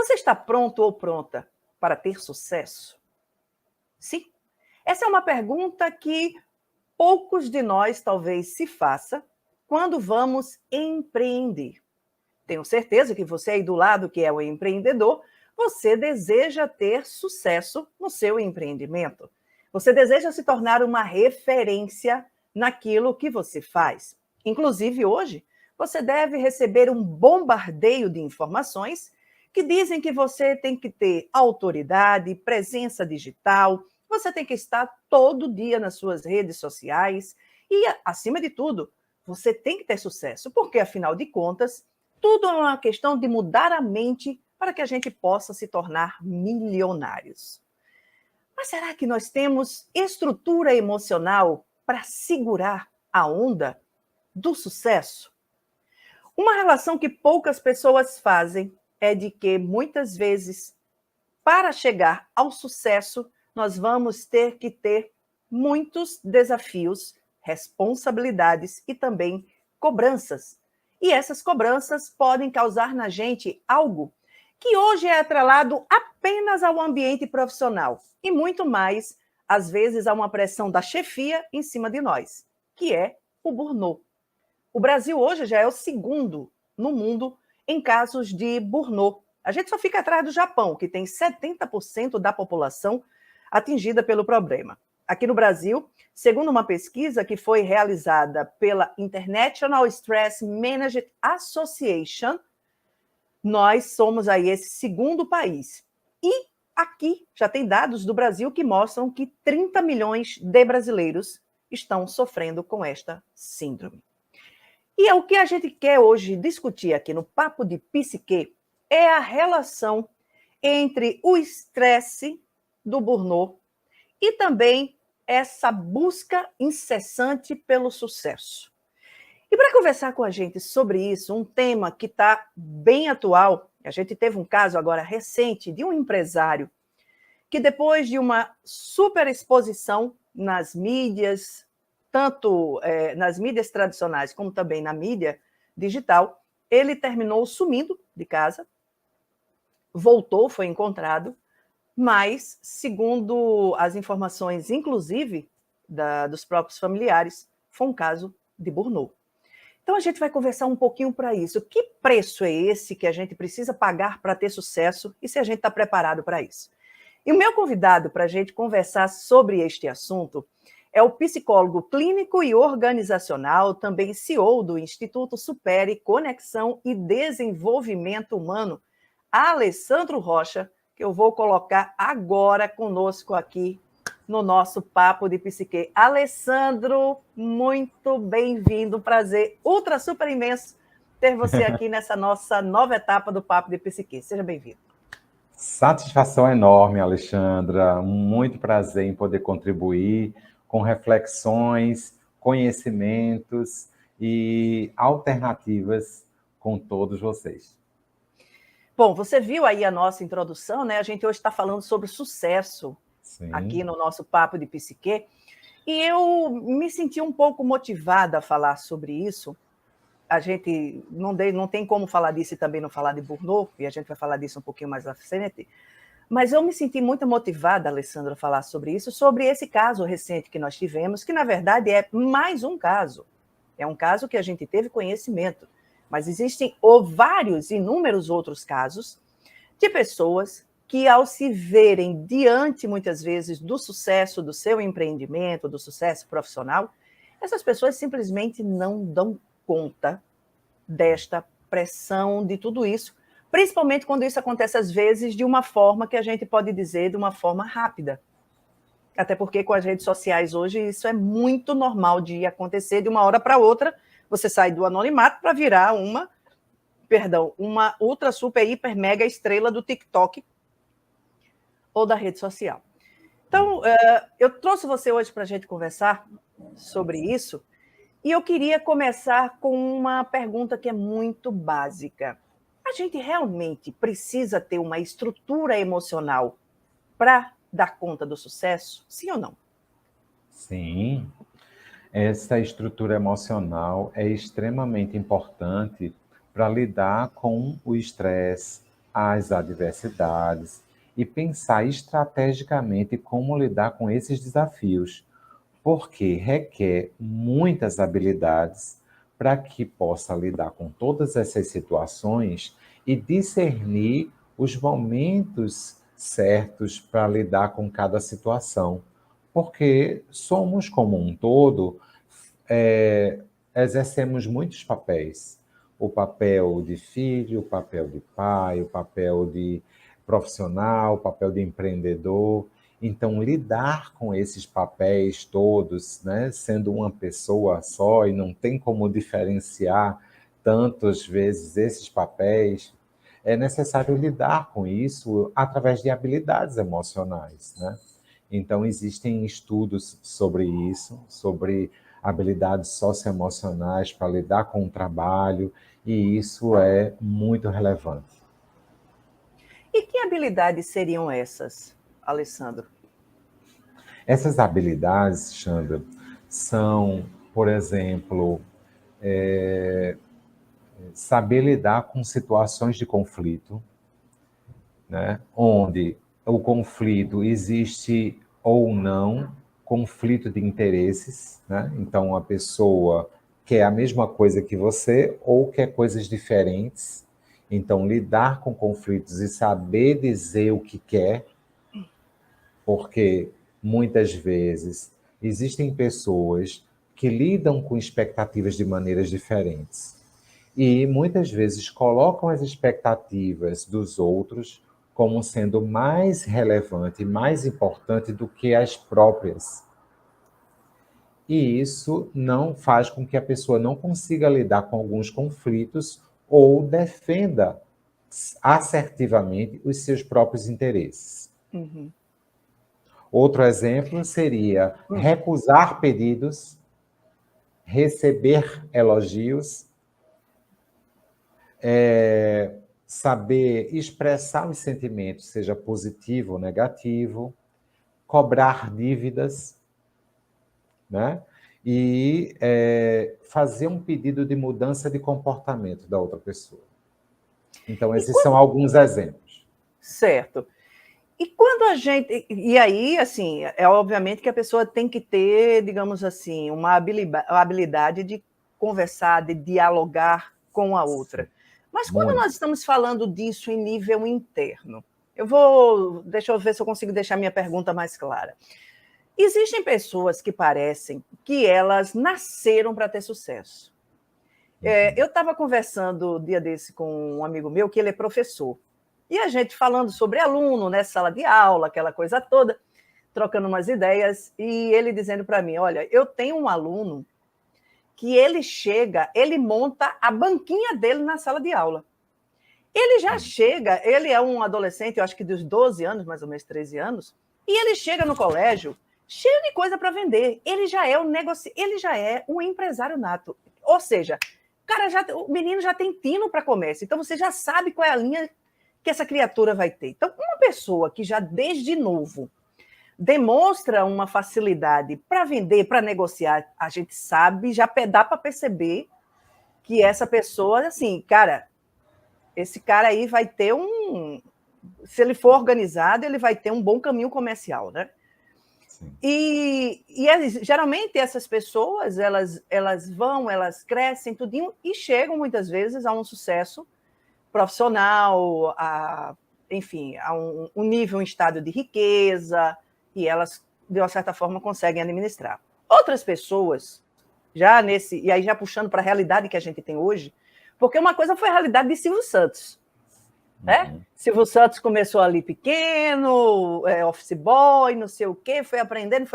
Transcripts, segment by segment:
Você está pronto ou pronta para ter sucesso? Sim? Essa é uma pergunta que poucos de nós talvez se faça quando vamos empreender. Tenho certeza que você aí do lado que é o empreendedor, você deseja ter sucesso no seu empreendimento. Você deseja se tornar uma referência naquilo que você faz. Inclusive hoje, você deve receber um bombardeio de informações que dizem que você tem que ter autoridade, presença digital, você tem que estar todo dia nas suas redes sociais e, acima de tudo, você tem que ter sucesso, porque, afinal de contas, tudo é uma questão de mudar a mente para que a gente possa se tornar milionários. Mas será que nós temos estrutura emocional para segurar a onda do sucesso? Uma relação que poucas pessoas fazem é de que, muitas vezes, para chegar ao sucesso, nós vamos ter que ter muitos desafios, responsabilidades e também cobranças. E essas cobranças podem causar na gente algo que hoje é atrelado apenas ao ambiente profissional e muito mais, às vezes, a uma pressão da chefia em cima de nós, que é o burnout. O Brasil hoje já é o segundo no mundo em casos de burnout. A gente só fica atrás do Japão, que tem 70% da população atingida pelo problema. Aqui no Brasil, segundo uma pesquisa que foi realizada pela International Stress Management Association, nós somos aí esse segundo país. E aqui já tem dados do Brasil que mostram que 30 milhões de brasileiros estão sofrendo com esta síndrome. E é o que a gente quer hoje discutir aqui no Papo de Psique é a relação entre o estresse do burnout e também essa busca incessante pelo sucesso. E para conversar com a gente sobre isso, um tema que está bem atual, a gente teve um caso agora recente de um empresário que, depois de uma super exposição nas mídias, tanto nas mídias tradicionais como também na mídia digital, ele terminou sumindo de casa, voltou, foi encontrado, mas, segundo as informações, inclusive, dos próprios familiares, foi um caso de burnout. Então, a gente vai conversar um pouquinho para isso. Que preço é esse que a gente precisa pagar para ter sucesso e se a gente está preparado para isso? E o meu convidado para a gente conversar sobre este assunto é o psicólogo clínico e organizacional, também CEO do Instituto Supere Conexão e Desenvolvimento Humano, Alessandro Rocha, que eu vou colocar agora conosco aqui no nosso Papo de Psique. Alessandro, muito bem-vindo, prazer ultra super imenso ter você aqui nessa nossa nova etapa do Papo de Psique. Seja bem-vindo. Satisfação enorme, Alexandra. Muito prazer em poder contribuir com reflexões, conhecimentos e alternativas com todos vocês. Bom, você viu aí a nossa introdução, né? A gente hoje está falando sobre sucesso. Sim. Aqui no nosso Papo de Psique, e eu me senti um pouco motivada a falar sobre isso. A gente não tem como falar disso e também não falar de burnout, e a gente vai falar disso um pouquinho mais à frente, mas eu me senti muito motivada, Alessandra, a falar sobre isso, sobre esse caso recente que nós tivemos, que na verdade é mais um caso. É um caso que a gente teve conhecimento, mas existem vários, inúmeros outros casos de pessoas que, ao se verem diante, muitas vezes, do sucesso do seu empreendimento, do sucesso profissional, essas pessoas simplesmente não dão conta desta pressão, de tudo isso, principalmente quando isso acontece, às vezes, de uma forma que a gente pode dizer de uma forma rápida. Até porque, com as redes sociais hoje, isso é muito normal de acontecer de uma hora para outra. Você sai do anonimato para virar uma ultra, super, hiper, mega estrela do TikTok ou da rede social. Então, eu trouxe você hoje para a gente conversar sobre isso, e eu queria começar com uma pergunta que é muito básica. A gente realmente precisa ter uma estrutura emocional para dar conta do sucesso? Sim ou não? Sim. Essa estrutura emocional é extremamente importante para lidar com o estresse, às adversidades e pensar estrategicamente como lidar com esses desafios, porque requer muitas habilidades para que possa lidar com todas essas situações e discernir os momentos certos para lidar com cada situação. Porque somos, como um todo, exercemos muitos papéis. O papel de filho, o papel de pai, o papel de profissional, o papel de empreendedor. Então, lidar com esses papéis todos, né, sendo uma pessoa só e não tem como diferenciar tantas vezes esses papéis, é necessário lidar com isso através de habilidades emocionais, né? Então, existem estudos sobre isso, sobre habilidades socioemocionais para lidar com o trabalho, e isso é muito relevante. E que habilidades seriam essas, Alessandro? Essas habilidades, Chandra, são, por exemplo, saber lidar com situações de conflito, né? Onde o conflito existe ou não, conflito de interesses, né? Então a pessoa quer a mesma coisa que você ou quer coisas diferentes. Então lidar com conflitos e saber dizer o que quer, porque muitas vezes existem pessoas que lidam com expectativas de maneiras diferentes. E muitas vezes colocam as expectativas dos outros como sendo mais relevante, mais importante do que as próprias. E isso não faz com que a pessoa não consiga lidar com alguns conflitos ou defenda assertivamente os seus próprios interesses. Uhum. Outro exemplo seria recusar pedidos, receber elogios, saber expressar os sentimentos, seja positivo ou negativo, cobrar dívidas, né? E fazer um pedido de mudança de comportamento da outra pessoa. Então, E esses são alguns exemplos. certo. E quando a gente. E aí, assim, é obviamente que a pessoa tem que ter, digamos assim, uma habilidade de conversar, de dialogar com a outra. Mas quando Muito. nós estamos falando disso em nível interno, deixa eu ver se eu consigo deixar minha pergunta mais clara. Existem pessoas que parecem que elas nasceram para ter sucesso. Eu estava conversando dia desse com um amigo meu, que ele é professor. E a gente falando sobre aluno, né, sala de aula, aquela coisa toda, trocando umas ideias, e ele dizendo para mim: olha, eu tenho um aluno que ele chega, ele monta a banquinha dele na sala de aula. Ele já chega, ele é um adolescente, eu acho que dos 12 anos, mais ou menos 13 anos, e ele chega no colégio cheio de coisa para vender. Ele já é ele já é um empresário nato. Ou seja, o menino já tem tino para comércio, então você já sabe qual é a linha que essa criatura vai ter. Então, uma pessoa que já desde novo demonstra uma facilidade para vender, para negociar, a gente sabe, já dá para perceber que essa pessoa, assim, cara, esse cara aí vai ter se ele for organizado, ele vai ter um bom caminho comercial, né? Sim. Geralmente essas pessoas, elas crescem tudinho e chegam muitas vezes a um sucesso profissional, enfim, a um nível, um estado de riqueza, e elas, de uma certa forma, conseguem administrar. Outras pessoas, e aí já puxando para a realidade que a gente tem hoje, porque uma coisa foi a realidade de Silvio Santos. Né? Silvio Santos começou ali pequeno, office boy, não sei o quê, foi aprendendo.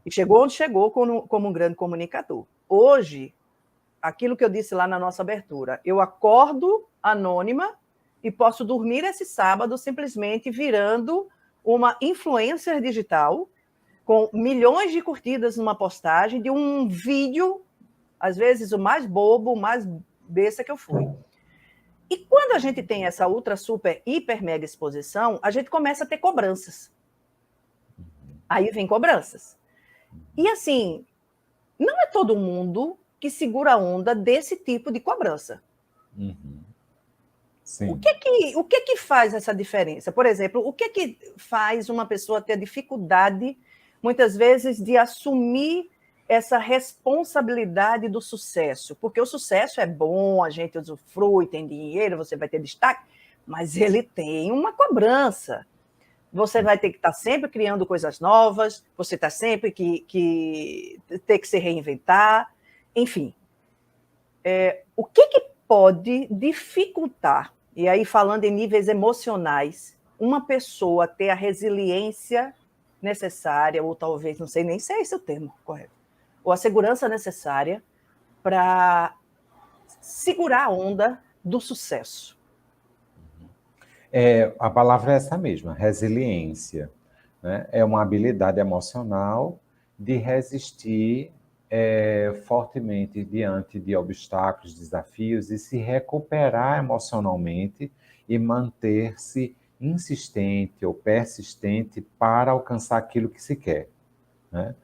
E chegou onde chegou como um grande comunicador. Hoje, aquilo que eu disse lá na nossa abertura, eu acordo anônima e posso dormir esse sábado simplesmente virando uma influencer digital com milhões de curtidas numa postagem de um vídeo, às vezes o mais bobo, o mais besta que eu fui. E quando a gente tem essa ultra, super, hiper, mega exposição, a gente começa a ter cobranças. Aí vem cobranças. E assim, não é todo mundo que segura a onda desse tipo de cobrança. Sim. O que que faz essa diferença? Por exemplo, o que faz uma pessoa ter dificuldade, muitas vezes, de assumir essa responsabilidade do sucesso? Porque o sucesso é bom, a gente usufrui, tem dinheiro, você vai ter destaque, mas ele tem uma cobrança. Você vai ter que estar sempre criando coisas novas, você está sempre que ter que se reinventar, enfim. O que pode dificultar, e aí falando em níveis emocionais, uma pessoa ter a resiliência necessária, ou talvez, não sei nem se é esse o termo correto, ou a segurança necessária para segurar a onda do sucesso? A palavra é essa mesma, resiliência, né? É uma habilidade emocional de resistir fortemente diante de obstáculos, desafios e se recuperar emocionalmente e manter-se insistente ou persistente para alcançar aquilo que se quer, né?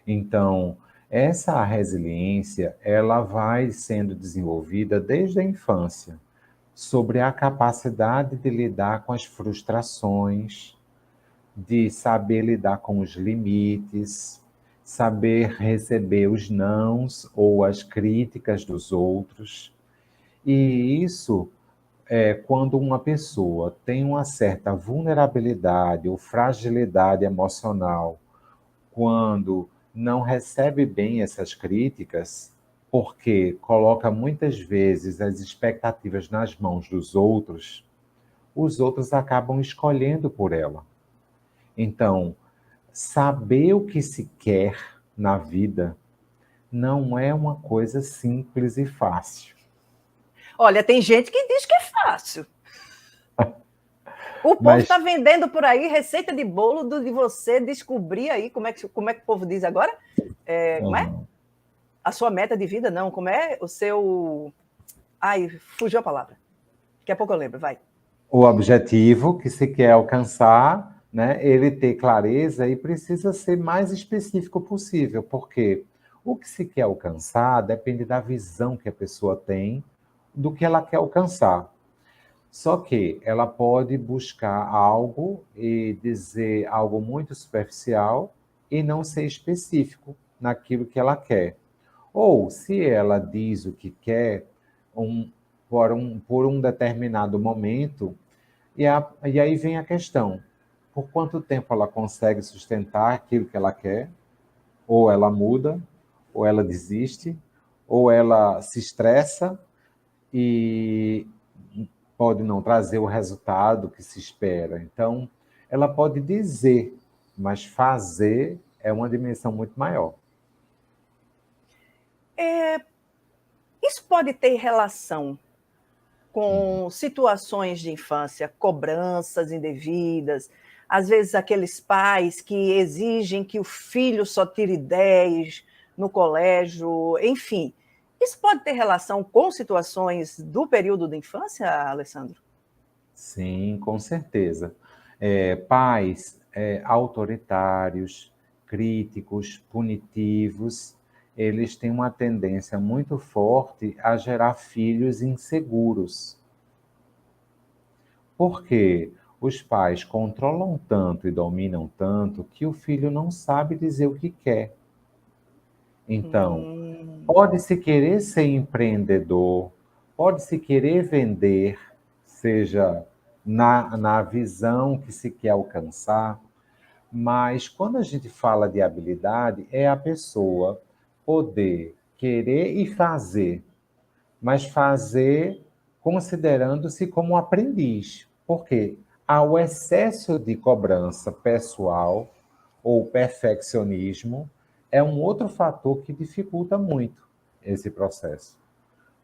Então, essa resiliência, ela vai sendo desenvolvida desde a infância, sobre a capacidade de lidar com as frustrações, de saber lidar com os limites, saber receber os nãos ou as críticas dos outros. E isso é quando uma pessoa tem uma certa vulnerabilidade ou fragilidade emocional, quando não recebe bem essas críticas, porque coloca muitas vezes as expectativas nas mãos dos outros, os outros acabam escolhendo por ela. Então, saber o que se quer na vida não é uma coisa simples e fácil. Olha, tem gente que diz que é fácil. O povo está Mas vendendo por aí receita de bolo de você descobrir aí, como é que o povo diz agora? Como é? A sua meta de vida, não. Como é o seu... Ai, fugiu a palavra. Daqui a pouco eu lembro, vai. o objetivo que se quer alcançar, né, ele ter clareza e precisa ser mais específico possível, porque o que se quer alcançar depende da visão que a pessoa tem do que ela quer alcançar. Só que ela pode buscar algo e dizer algo muito superficial e não ser específico naquilo que ela quer. Ou, se ela diz o que quer um, por um determinado momento, e aí vem a questão: por quanto tempo ela consegue sustentar aquilo que ela quer? Ou ela muda, ou ela desiste, ou ela se estressa e pode não trazer o resultado que se espera. Então, ela pode dizer, mas fazer é uma dimensão muito maior. Isso pode ter relação com situações de infância, cobranças indevidas, às vezes aqueles pais que exigem que o filho só tire 10 no colégio, enfim. Isso pode ter relação com situações do período da infância, Alessandro? Sim, com certeza. Pais autoritários, críticos, punitivos, eles têm uma tendência muito forte a gerar filhos inseguros. Porque os pais controlam tanto e dominam tanto que o filho não sabe dizer o que quer. Então, Hum. pode-se querer ser empreendedor, pode-se querer vender, seja na visão que se quer alcançar, mas quando a gente fala de habilidade, é a pessoa poder querer e fazer, mas fazer considerando-se como aprendiz. Porque há o excesso de cobrança pessoal ou perfeccionismo é um outro fator que dificulta muito esse processo.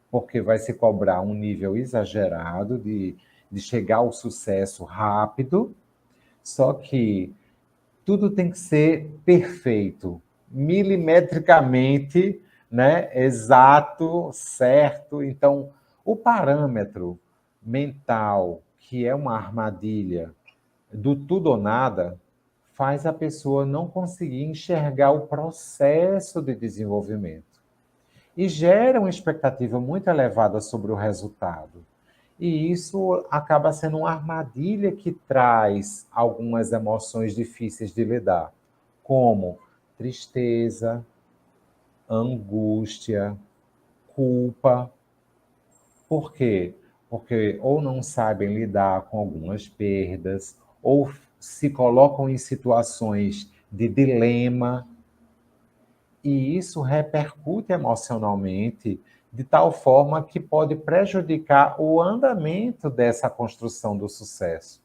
Porque vai se cobrar um nível exagerado de chegar ao sucesso rápido, só que tudo tem que ser perfeito, milimetricamente, né? Exato, certo. Então, o parâmetro mental, que é uma armadilha do tudo ou nada, faz a pessoa não conseguir enxergar o processo de desenvolvimento e gera uma expectativa muito elevada sobre o resultado. E isso acaba sendo uma armadilha que traz algumas emoções difíceis de lidar, como tristeza, angústia, culpa. Por quê? Porque ou não sabem lidar com algumas perdas, ou se colocam em situações de dilema, e isso repercute emocionalmente de tal forma que pode prejudicar o andamento dessa construção do sucesso.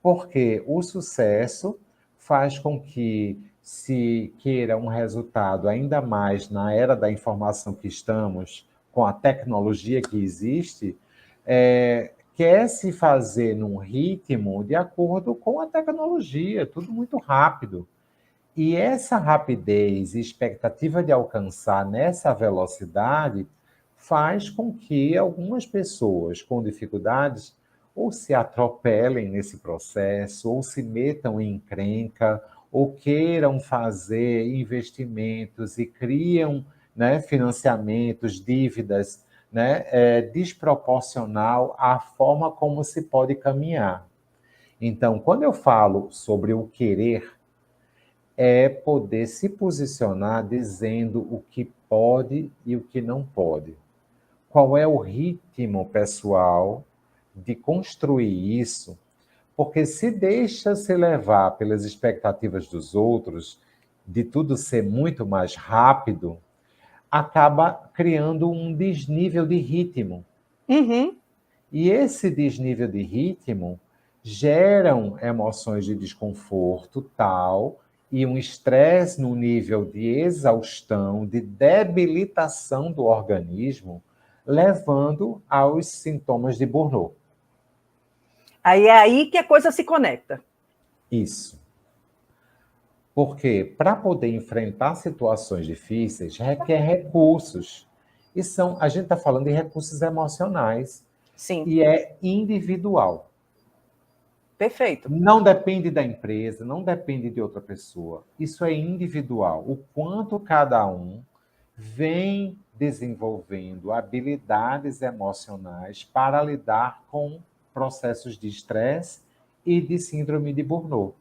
Porque o sucesso faz com que se queira um resultado ainda mais na era da informação que estamos, com a tecnologia que existe, quer se fazer num ritmo de acordo com a tecnologia, tudo muito rápido. E essa rapidez e expectativa de alcançar nessa velocidade faz com que algumas pessoas com dificuldades ou se atropelem nesse processo, ou se metam em encrenca, ou queiram fazer investimentos e criam, né, financiamentos, dívidas, né, desproporcional à forma como se pode caminhar. Então, quando eu falo sobre o querer, é poder se posicionar dizendo o que pode e o que não pode. Qual é o ritmo pessoal de construir isso? Porque se deixa se levar pelas expectativas dos outros, de tudo ser muito mais rápido, acaba criando um desnível de ritmo. Uhum. E esse desnível de ritmo geram emoções de desconforto tal e um estresse no nível de exaustão, de debilitação do organismo, levando aos sintomas de burnout. Aí é aí que a coisa se conecta. Isso. Porque para poder enfrentar situações difíceis requer recursos. A gente está falando de recursos emocionais Sim, e é individual. perfeito. Não depende da empresa, não depende de outra pessoa. Isso é individual. O quanto cada um vem desenvolvendo habilidades emocionais para lidar com processos de estresse e de síndrome de Burnout,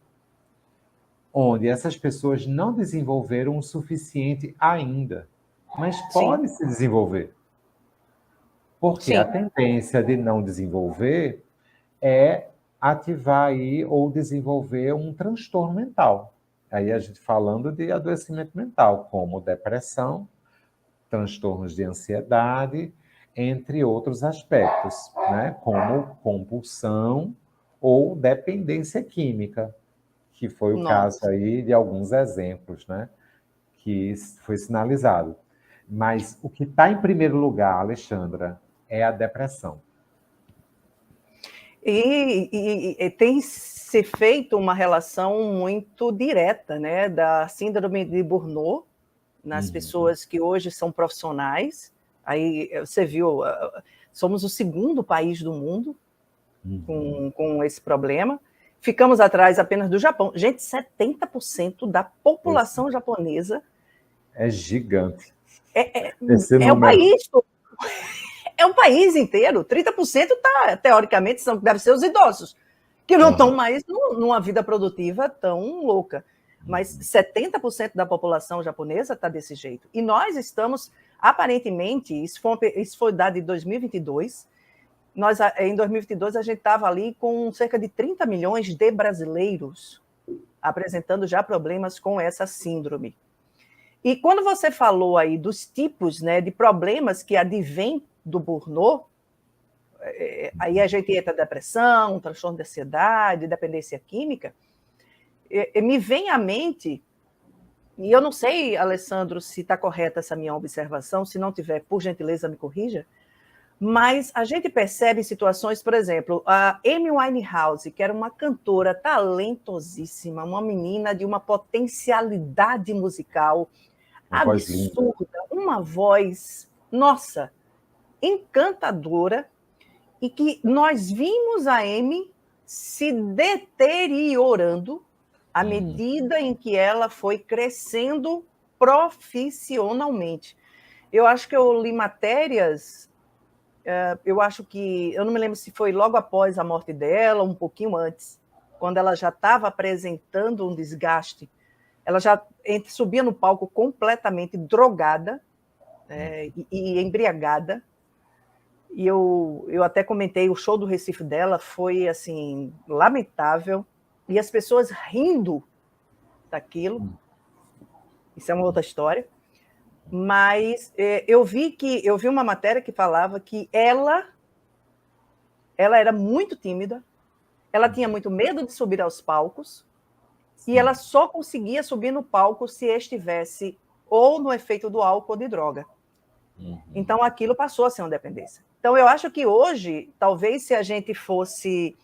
onde essas pessoas não desenvolveram o suficiente ainda, mas Sim, podem se desenvolver. Porque a sim. tendência de não desenvolver é ativar aí ou desenvolver um transtorno mental. Aí a gente falando de adoecimento mental, como depressão, transtornos de ansiedade, entre outros aspectos, né? Como compulsão ou dependência química, que foi o caso Nossa. aí de alguns exemplos, né? Que foi sinalizado. Mas o que está em primeiro lugar, Alexandra, é a depressão. E tem se feito uma relação muito direta, né, da síndrome de Burnout nas Uhum, pessoas que hoje são profissionais. Aí você viu, somos o segundo país do mundo uhum. com esse problema. Ficamos atrás apenas do Japão. Gente, 70% da Esse população japonesa é gigante. é, é, Esse é o número. país, é o país inteiro. 30% tá, teoricamente, devem ser os idosos, que não estão Uhum, mais numa vida produtiva tão louca. Mas 70% da população japonesa está desse jeito. E nós estamos, aparentemente, isso foi dado em 2022, em 2022 a gente estava ali com cerca de 30 milhões de brasileiros apresentando já problemas com essa síndrome. E quando você falou aí dos tipos, né, de problemas que advêm do burnout, aí a gente entra depressão, transtorno de ansiedade, dependência química, me vem à mente, e eu não sei, Alessandro, se está correta essa minha observação, se não tiver, por gentileza, me corrija, mas a gente percebe situações, por exemplo, a Amy Winehouse, que era uma cantora talentosíssima, uma menina de uma potencialidade musical uma voz linda. absurda, uma voz, nossa, encantadora, e que nós vimos a Amy se deteriorando à Uhum. medida em que ela foi crescendo profissionalmente. Eu acho que eu li matérias, Eu acho que, eu não me lembro se foi logo após a morte dela, um pouquinho antes, quando ela já estava apresentando um desgaste, ela já subia no palco completamente drogada, e embriagada. E eu até comentei, o show do Recife dela foi assim lamentável, e as pessoas rindo daquilo. Isso é uma outra história. Mas eu vi uma matéria que falava que ela era muito tímida, ela tinha muito medo de subir aos palcos, e ela só conseguia subir no palco se estivesse ou no efeito do álcool ou de droga. Então aquilo passou a ser uma dependência. Então eu acho que hoje, talvez se a gente fosse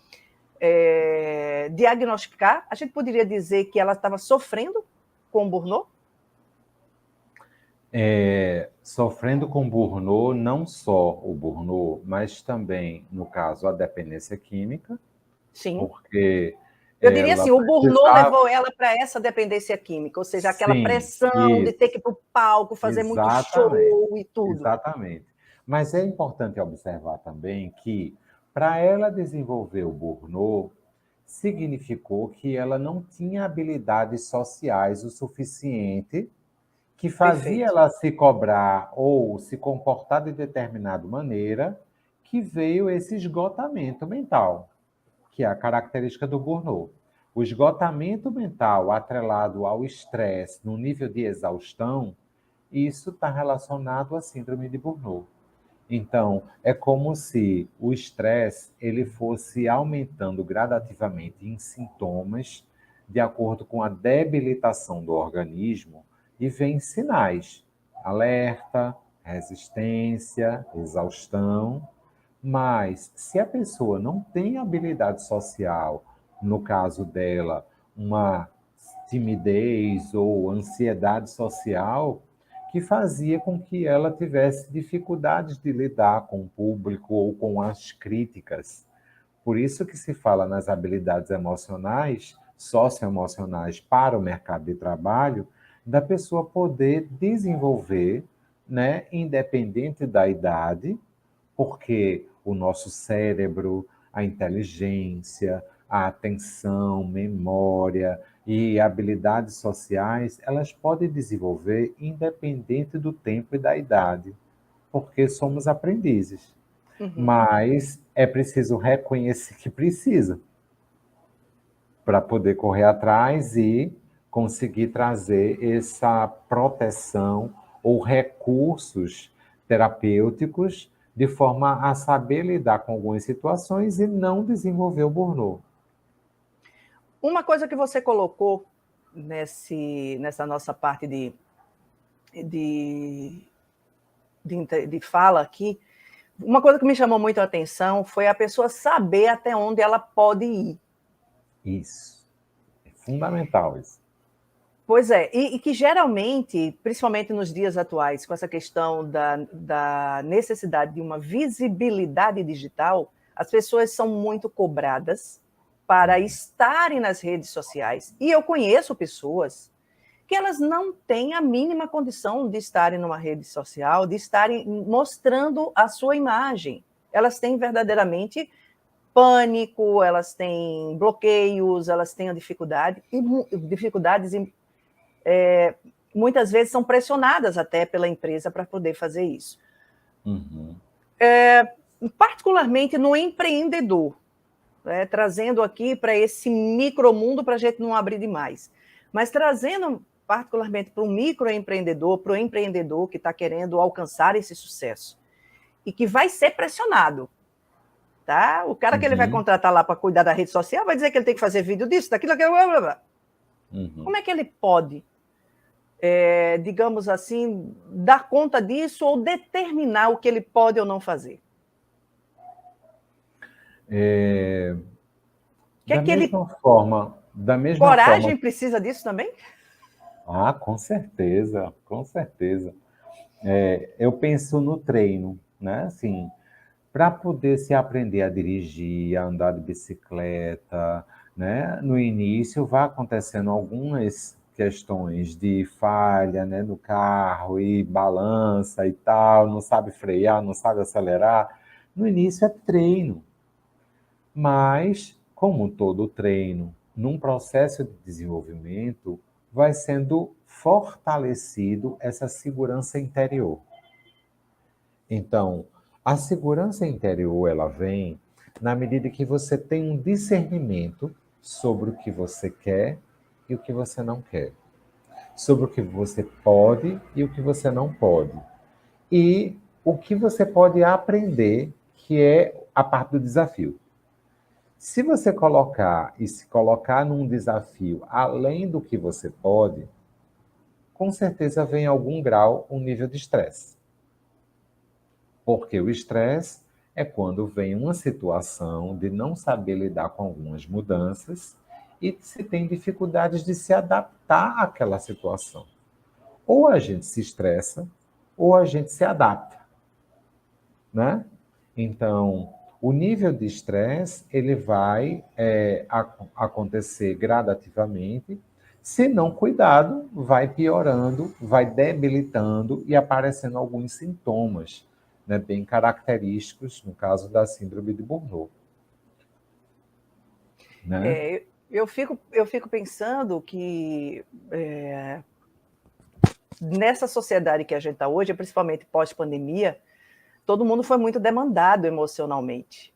diagnosticar, a gente poderia dizer que ela estava sofrendo com burnout? Sofrendo com burnout, não só o burnout, mas também, no caso, a dependência química, Sim. porque Eu diria ela assim, o burnout precisava. levou ela para essa dependência química, ou seja, aquela Sim, pressão de ter isso, que ir para o palco, fazer muito exatamente, show e tudo. exatamente. Mas é importante observar também que, para ela desenvolver o burnout, significou que ela não tinha habilidades sociais o suficiente que fazia Perfeito. ela se cobrar ou se comportar de determinada maneira, que veio esse esgotamento mental, que é a característica do burnout. O esgotamento mental atrelado ao estresse no nível de exaustão, isso está relacionado à síndrome de burnout. Então, é como se o estresse ele fosse aumentando gradativamente em sintomas de acordo com a debilitação do organismo e vem sinais: alerta, resistência, exaustão. Mas se a pessoa não tem habilidade social, no caso dela, uma timidez ou ansiedade social, que fazia com que ela tivesse dificuldades de lidar com o público ou com as críticas. Por isso que se fala nas habilidades emocionais, socioemocionais para o mercado de trabalho, da pessoa poder desenvolver, né, independente da idade, porque o nosso cérebro, a inteligência, a atenção, memória e habilidades sociais, elas podem desenvolver independente do tempo e da idade, porque somos aprendizes. Uhum. Mas é preciso reconhecer que precisa para poder correr atrás e conseguir trazer essa proteção ou recursos terapêuticos de forma a saber lidar com algumas situações e não desenvolver o burnout. Uma coisa que você colocou nessa nossa parte de, de fala aqui, uma coisa que me chamou muito a atenção foi a pessoa saber até onde ela pode ir. Isso. É fundamental isso. Pois é, e que geralmente, principalmente nos dias atuais, com essa questão da necessidade de uma visibilidade digital, as pessoas são muito cobradas para estarem nas redes sociais. E eu conheço pessoas que elas não têm a mínima condição de estarem numa rede social, de estarem mostrando a sua imagem. Elas têm verdadeiramente pânico, elas têm bloqueios, elas têm dificuldades em muitas vezes são pressionadas até pela empresa para poder fazer isso. Uhum. Particularmente no empreendedor, trazendo aqui para esse micromundo para a gente não abrir demais, mas trazendo particularmente para o microempreendedor, para o empreendedor que está querendo alcançar esse sucesso e que vai ser pressionado. Tá? O cara que ele vai Uhum. contratar lá para cuidar da rede social vai dizer que ele tem que fazer vídeo disso, daquilo, blá, blá, blá. Uhum. Como é que ele pode digamos assim, dar conta disso ou determinar o que ele pode ou não fazer? Que é Da que ele. mesma forma, da mesma forma. Coragem precisa disso também? Ah, com certeza, com certeza. Eu penso no treino, né? Assim, para poder se aprender a dirigir, a andar de bicicleta, né? No início vai acontecendo algumas questões de falha, no carro e balança e tal, não sabe frear, não sabe acelerar. No início é treino, mas, como todo treino, num processo de desenvolvimento, vai sendo fortalecido essa segurança interior. Então, a segurança interior, ela vem na medida que você tem um discernimento sobre o que você quer e o que você não quer, sobre o que você pode e o que você não pode, e o que você pode aprender, que é a parte do desafio. Se você colocar e se colocar num desafio além do que você pode, com certeza vem em algum grau um nível de estresse. Porque o estresse é quando vem uma situação de não saber lidar com algumas mudanças e se tem dificuldades de se adaptar àquela situação. Ou a gente se estressa, ou a gente se adapta, né? Então, o nível de estresse ele vai acontecer gradativamente. Se não cuidado, vai piorando, vai debilitando e aparecendo alguns sintomas, né, bem característicos, no caso da síndrome de Burnout. Né? Eu fico pensando que nessa sociedade que a gente está hoje, principalmente pós-pandemia, todo mundo foi muito demandado emocionalmente.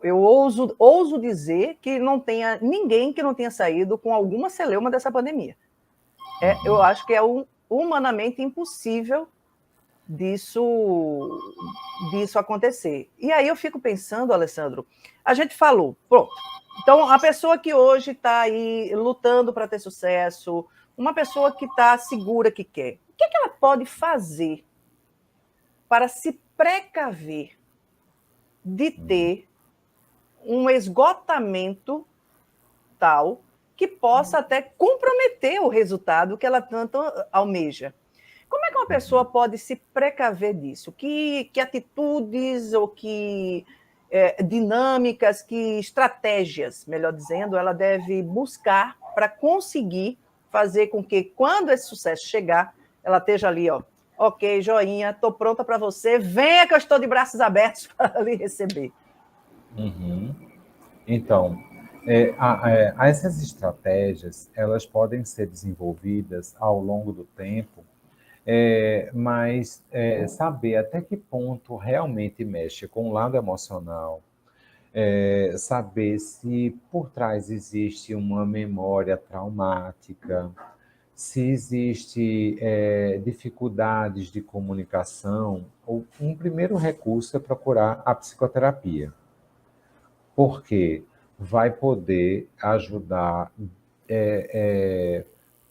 Eu ouso dizer que não tenha ninguém que não tenha saído com alguma celeuma dessa pandemia. Eu acho que é humanamente impossível disso acontecer. E aí eu fico pensando, Alessandro, a gente falou, pronto. Então, a pessoa que hoje está aí lutando para ter sucesso, uma pessoa que está segura que quer, o que ela pode fazer para se precaver de ter um esgotamento tal que possa até comprometer o resultado que ela tanto almeja? Como é que uma pessoa pode se precaver disso? Que atitudes ou que dinâmicas, que estratégias, melhor dizendo, ela deve buscar para conseguir fazer com que, quando esse sucesso chegar, ela esteja ali, ó, ok, joinha, estou pronta para você, venha que eu estou de braços abertos para lhe receber. Então, essas estratégias, elas podem ser desenvolvidas ao longo do tempo, mas saber até que ponto realmente mexe com o lado emocional, saber se por trás existe uma memória traumática, se existe dificuldades de comunicação, um primeiro recurso é procurar a psicoterapia, porque vai poder ajudar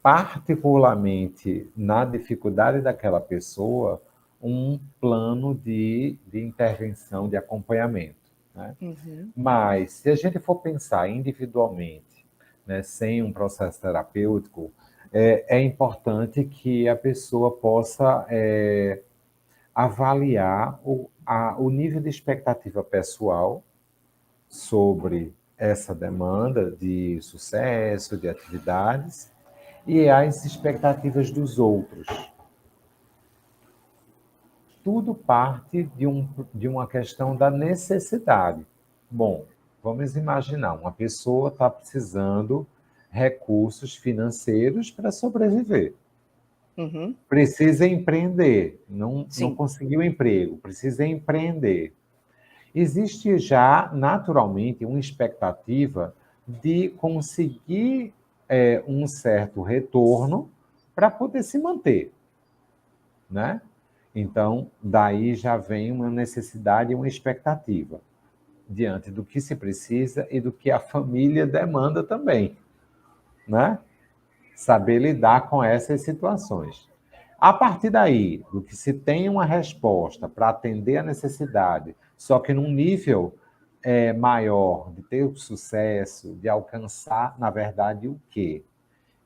particularmente na dificuldade daquela pessoa, um plano de intervenção, de acompanhamento. Né? Mas, se a gente for pensar individualmente, né, sem um processo terapêutico, é importante que a pessoa possa avaliar o nível de expectativa pessoal sobre essa demanda de sucesso, de atividades, e as expectativas dos outros. Tudo parte de uma questão da necessidade. Bom, vamos imaginar, uma pessoa está precisando recursos financeiros para sobreviver. Precisa empreender, não conseguiu emprego, precisa empreender. Existe já, naturalmente, uma expectativa de conseguir um certo retorno para poder se manter, né? Então, daí já vem uma necessidade e uma expectativa, diante do que se precisa e do que a família demanda também, né? Saber lidar com essas situações. A partir daí, do que se tem uma resposta para atender a necessidade, só que num nível maior de ter o sucesso, de alcançar, na verdade, o quê?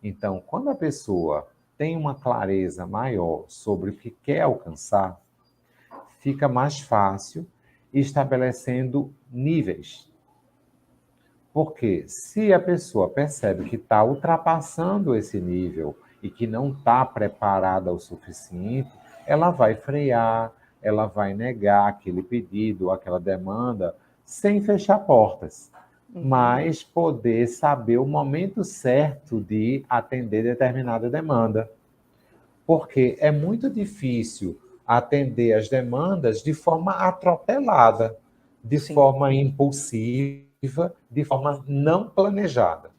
Então, quando a pessoa tem uma clareza maior sobre o que quer alcançar, fica mais fácil estabelecendo níveis. Porque se a pessoa percebe que está ultrapassando esse nível e que não está preparada o suficiente, ela vai frear, ela vai negar aquele pedido, aquela demanda, sem fechar portas, mas poder saber o momento certo de atender determinada demanda. Porque é muito difícil atender as demandas de forma atropelada, de Sim, forma impulsiva, de forma não planejada.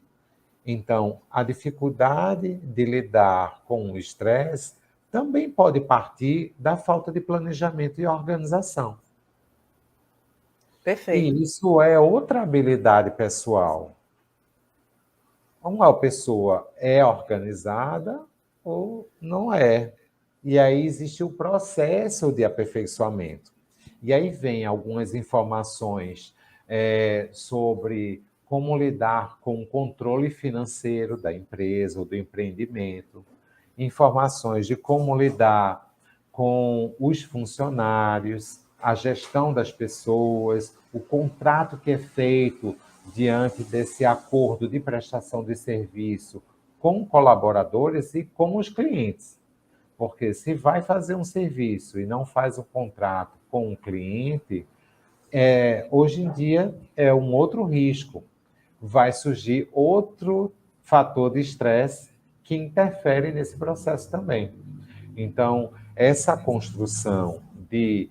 Então, a dificuldade de lidar com o estresse também pode partir da falta de planejamento e organização. perfeito. E isso é outra habilidade pessoal. Uma pessoa é organizada ou não é. E aí existe o processo de aperfeiçoamento. E aí vem algumas informações sobre como lidar com o controle financeiro da empresa ou do empreendimento, informações de como lidar com os funcionários, a gestão das pessoas, o contrato que é feito diante desse acordo de prestação de serviço com colaboradores e com os clientes. Porque se vai fazer um serviço e não faz o contrato com o cliente, hoje em dia é um outro risco. Vai surgir outro fator de estresse que interfere nesse processo também. Então, essa construção de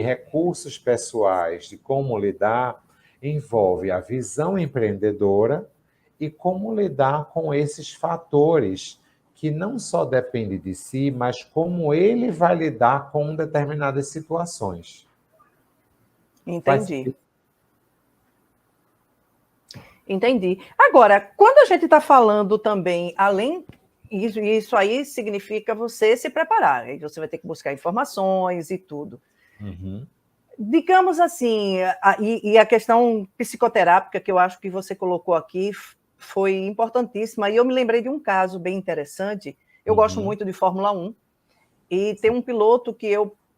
recursos pessoais, de como lidar, envolve a visão empreendedora e como lidar com esses fatores que não só dependem de si, mas como ele vai lidar com determinadas situações. Faz Entendi. sentido? Entendi. Agora, quando a gente está falando também, além isso aí significa você se preparar, aí você vai ter que buscar informações e tudo. Uhum. Digamos assim, e a questão psicoterápica que eu acho que você colocou aqui foi importantíssima, e eu me lembrei de um caso bem interessante. Eu gosto Uhum. muito de Fórmula 1, e tem um piloto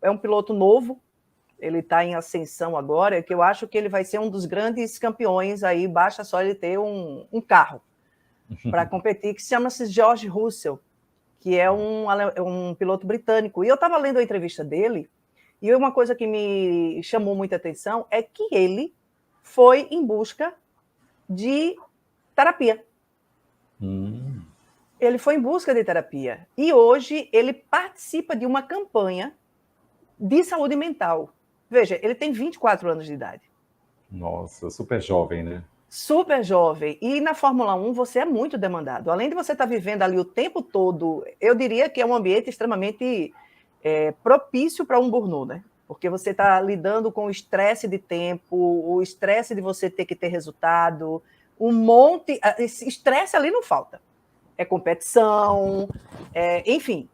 é um piloto novo, ele está em ascensão agora, que eu acho que ele vai ser um dos grandes campeões aí, basta só ele ter um carro para competir, que se chama-se George Russell, que é um piloto britânico. E eu estava lendo a entrevista dele, e uma coisa que me chamou muita atenção é que ele foi em busca de terapia. Ele foi em busca de terapia. E hoje ele participa de uma campanha de saúde mental. Veja, ele tem 24 anos de idade. Nossa, super jovem, né? Super jovem. E na Fórmula 1 você é muito demandado. Além de você estar vivendo ali o tempo todo, eu diria que é um ambiente extremamente propício para um burnout, né? Porque você está lidando com o estresse de tempo, o estresse de você ter que ter resultado, um monte. Esse estresse ali não falta. É competição, enfim,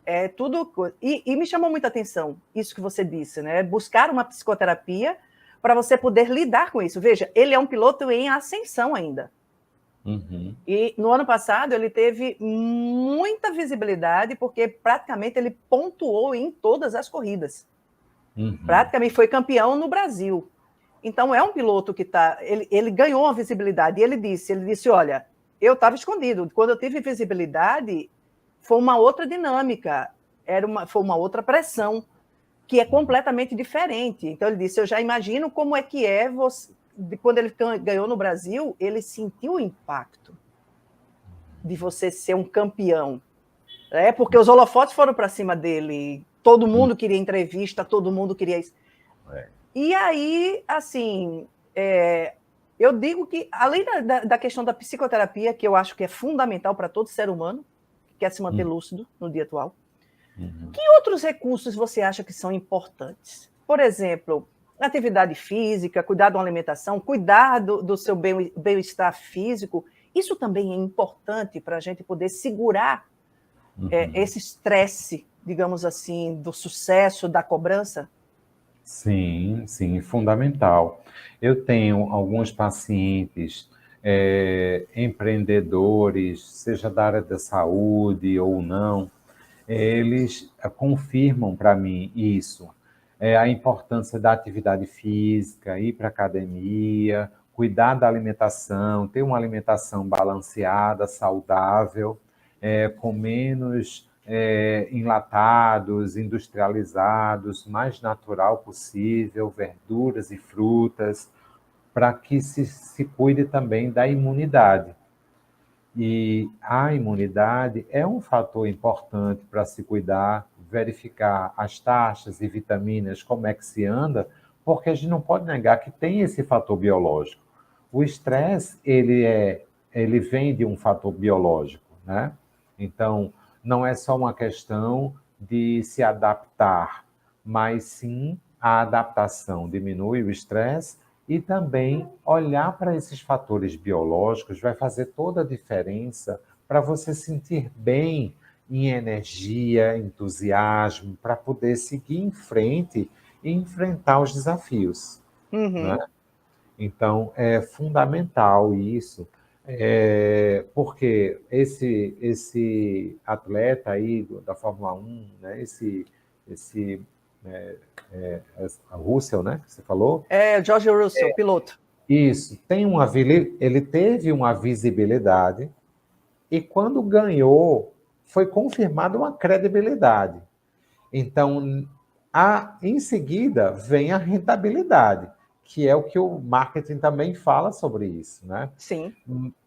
é tudo. E me chamou muita atenção isso que você disse, né? Buscar uma psicoterapia para você poder lidar com isso. Veja, ele é um piloto em ascensão ainda. Uhum. E no ano passado ele teve muita visibilidade, porque praticamente ele pontuou em todas as corridas. Uhum. Praticamente foi campeão no Brasil. Então é um piloto que está. Ele ganhou a visibilidade. E ele disse: olha, eu estava escondido. Quando eu tive visibilidade, foi uma outra dinâmica, foi uma outra pressão, que é completamente diferente. Então ele disse: eu já imagino como é que é você. Quando ele ganhou no Brasil, ele sentiu o impacto de você ser um campeão. Porque os holofotes foram para cima dele, todo mundo queria entrevista, todo mundo queria isso. É. E aí, assim, eu digo que, além da questão da psicoterapia, que eu acho que é fundamental para todo ser humano, que quer se manter lúcido no dia atual, que outros recursos você acha que são importantes? Por exemplo, atividade física, cuidar da alimentação, cuidar do seu bem-estar físico, isso também é importante para a gente poder segurar esse estresse, digamos assim, do sucesso, da cobrança? Sim, sim, fundamental. Eu tenho alguns pacientes, empreendedores, seja da área da saúde ou não, eles confirmam para mim isso, a importância da atividade física, ir para a academia, cuidar da alimentação, ter uma alimentação balanceada, saudável, com menos enlatados, industrializados, mais natural possível, verduras e frutas, para que se cuide também da imunidade. E a imunidade é um fator importante para se cuidar, verificar as taxas e vitaminas, como é que se anda, porque a gente não pode negar que tem esse fator biológico. O estresse, ele vem de um fator biológico, né? Então, não é só uma questão de se adaptar, mas sim a adaptação diminui o estresse e também olhar para esses fatores biológicos vai fazer toda a diferença para você sentir bem em energia, entusiasmo, para poder seguir em frente e enfrentar os desafios, né? Uhum. Então, é fundamental isso, porque esse atleta aí da Fórmula 1, né, esse é, a Russell, né, que você falou, É, George Russell, piloto. isso, ele teve uma visibilidade e quando ganhou, foi confirmada uma credibilidade. Então, em seguida, vem a rentabilidade, que é o que o marketing também fala sobre isso, né? Sim.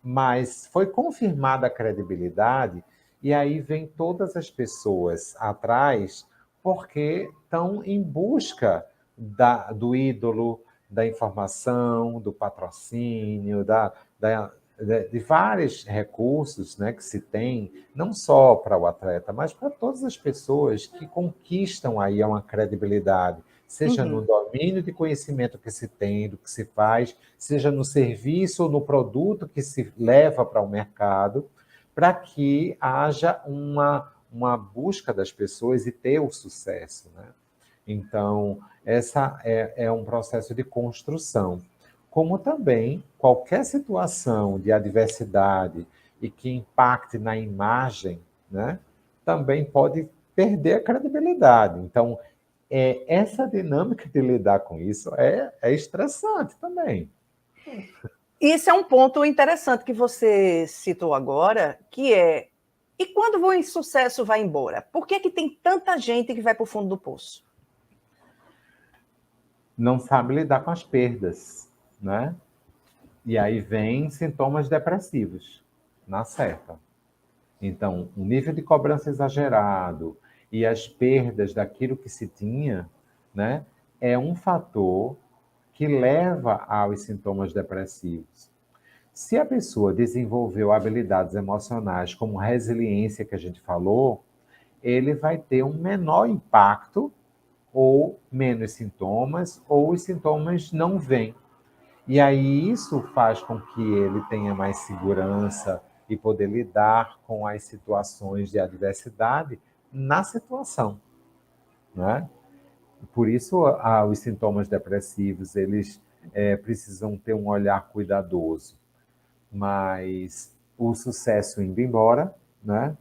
Mas foi confirmada a credibilidade, e aí vem todas as pessoas atrás, porque estão em busca do ídolo, da informação, do patrocínio, de vários recursos, né, que se tem, não só para o atleta, mas para todas as pessoas que conquistam aí uma credibilidade, seja no Uhum. domínio de conhecimento que se tem, do que se faz, seja no serviço ou no produto que se leva para o mercado, para que haja uma busca das pessoas e ter o sucesso, né? Então, essa é um processo de construção. Como também qualquer situação de adversidade e que impacte na imagem, né, também pode perder a credibilidade. Então, essa dinâmica de lidar com isso é estressante também. Isso é um ponto interessante que você citou agora, que é, e quando o insucesso vai embora? Por que tem tanta gente que vai para o fundo do poço? Não sabe lidar com as perdas, né? E aí vem sintomas depressivos, na certa. Então, o nível de cobrança exagerado e as perdas daquilo que se tinha, né, é um fator que leva aos sintomas depressivos. Se a pessoa desenvolveu habilidades emocionais, como resiliência que a gente falou, ele vai ter um menor impacto ou menos sintomas, ou os sintomas não vêm. E aí isso faz com que ele tenha mais segurança e poder lidar com as situações de adversidade na situação, né? Por isso, os sintomas depressivos, eles precisam ter um olhar cuidadoso. Mas o sucesso indo embora, né?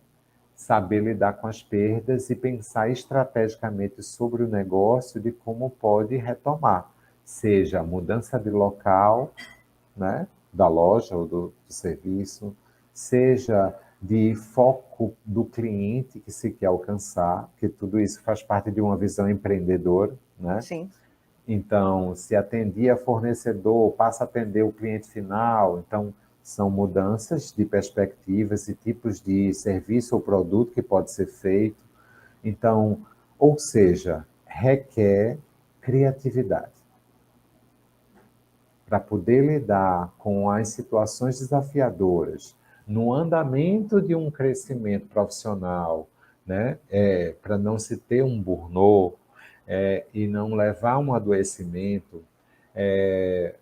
Saber lidar com as perdas e pensar estrategicamente sobre o negócio de como pode retomar, seja a mudança de local, né, da loja ou do serviço, seja de foco do cliente que se quer alcançar, que tudo isso faz parte de uma visão empreendedora, né? Sim. Então, se atendia fornecedor, passa a atender o cliente final. Então, são mudanças de perspectivas e tipos de serviço ou produto que pode ser feito. Então, ou seja, requer criatividade para poder lidar com as situações desafiadoras no andamento de um crescimento profissional, né? Para não se ter um burnout, e não levar um adoecimento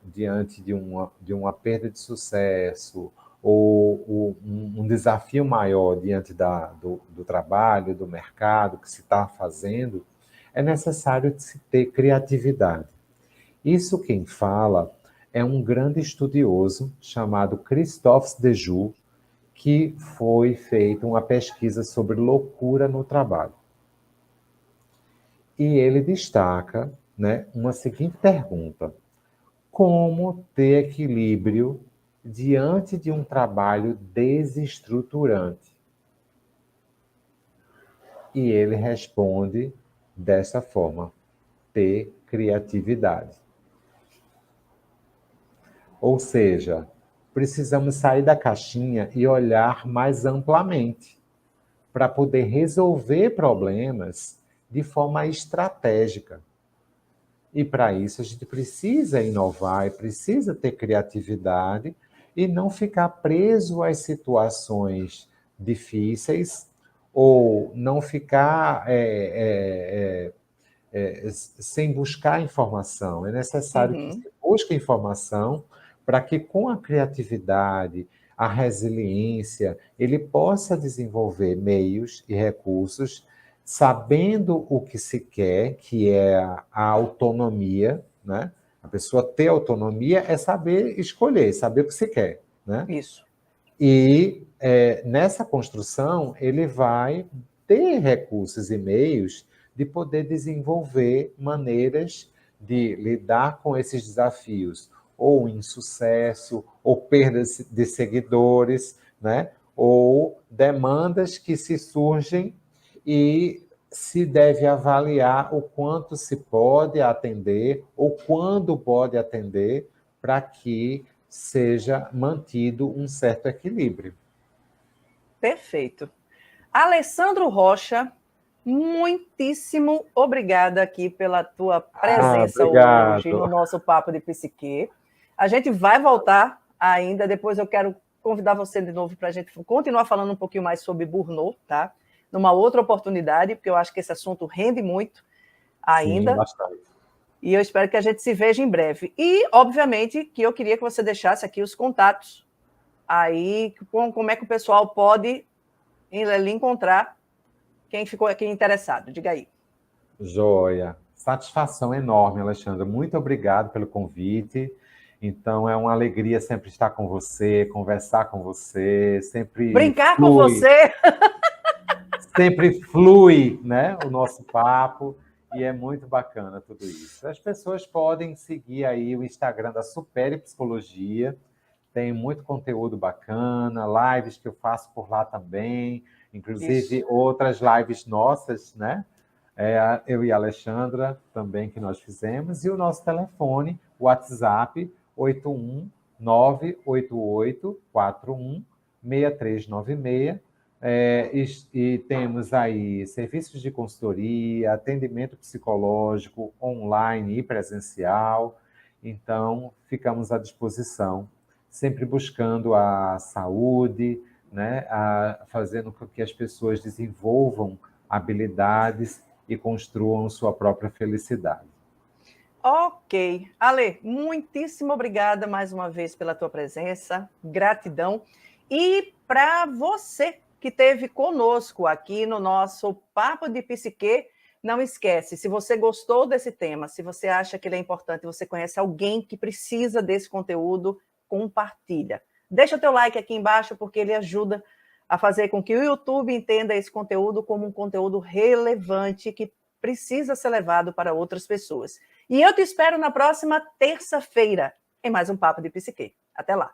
diante de uma perda de sucesso ou um desafio maior diante do trabalho, do mercado que se está fazendo, é necessário se ter criatividade. Isso quem fala é um grande estudioso chamado Christophe Dejoux, que foi feita uma pesquisa sobre loucura no trabalho. E ele destaca, né, uma seguinte pergunta: como ter equilíbrio diante de um trabalho desestruturante? E ele responde dessa forma: ter criatividade. Ou seja, precisamos sair da caixinha e olhar mais amplamente para poder resolver problemas de forma estratégica. E para isso a gente precisa inovar e precisa ter criatividade e não ficar preso às situações difíceis ou não ficar sem buscar informação. É necessário que se busque informação para que, com a criatividade, a resiliência, ele possa desenvolver meios e recursos, sabendo o que se quer, que é a autonomia, né? A pessoa ter autonomia é saber escolher, saber o que se quer, né? Isso. E nessa construção, ele vai ter recursos e meios de poder desenvolver maneiras de lidar com esses desafios, ou insucesso, ou perda de seguidores, né? Ou demandas que se surgem e se deve avaliar o quanto se pode atender ou quando pode atender para que seja mantido um certo equilíbrio. Perfeito. Alessandro Rocha, muitíssimo obrigada aqui pela tua presença hoje no Obrigado. nosso Papo de Psique. A gente vai voltar ainda, depois eu quero convidar você de novo para a gente continuar falando um pouquinho mais sobre Burnout, tá? Numa outra oportunidade, porque eu acho que esse assunto rende muito ainda. Sim, bastante. E eu espero que a gente se veja em breve. E, obviamente, que eu queria que você deixasse aqui os contatos aí, como é que o pessoal pode lhe encontrar, quem ficou aqui interessado. Diga aí. Joia. Satisfação enorme, Alexandra. Muito obrigado pelo convite. Então, é uma alegria sempre estar com você, conversar com você, Brincar com você! sempre flui, né, o nosso papo, e é muito bacana tudo isso. As pessoas podem seguir aí o Instagram da Supere Psicologia, tem muito conteúdo bacana, lives que eu faço por lá também, inclusive Isso. outras lives nossas, né? Eu e a Alexandra também que nós fizemos, e o nosso telefone, WhatsApp, 81988416396. E temos aí serviços de consultoria, atendimento psicológico online e presencial. Então, ficamos à disposição, sempre buscando a saúde, né, fazendo com que as pessoas desenvolvam habilidades e construam sua própria felicidade. Ok. Ale, muitíssimo obrigada mais uma vez pela tua presença. Gratidão. E para você que esteve conosco aqui no nosso Papo de Psique, não esquece, se você gostou desse tema, se você acha que ele é importante, você conhece alguém que precisa desse conteúdo, compartilha. Deixa o teu like aqui embaixo, porque ele ajuda a fazer com que o YouTube entenda esse conteúdo como um conteúdo relevante que precisa ser levado para outras pessoas. E eu te espero na próxima terça-feira em mais um Papo de Psique. Até lá!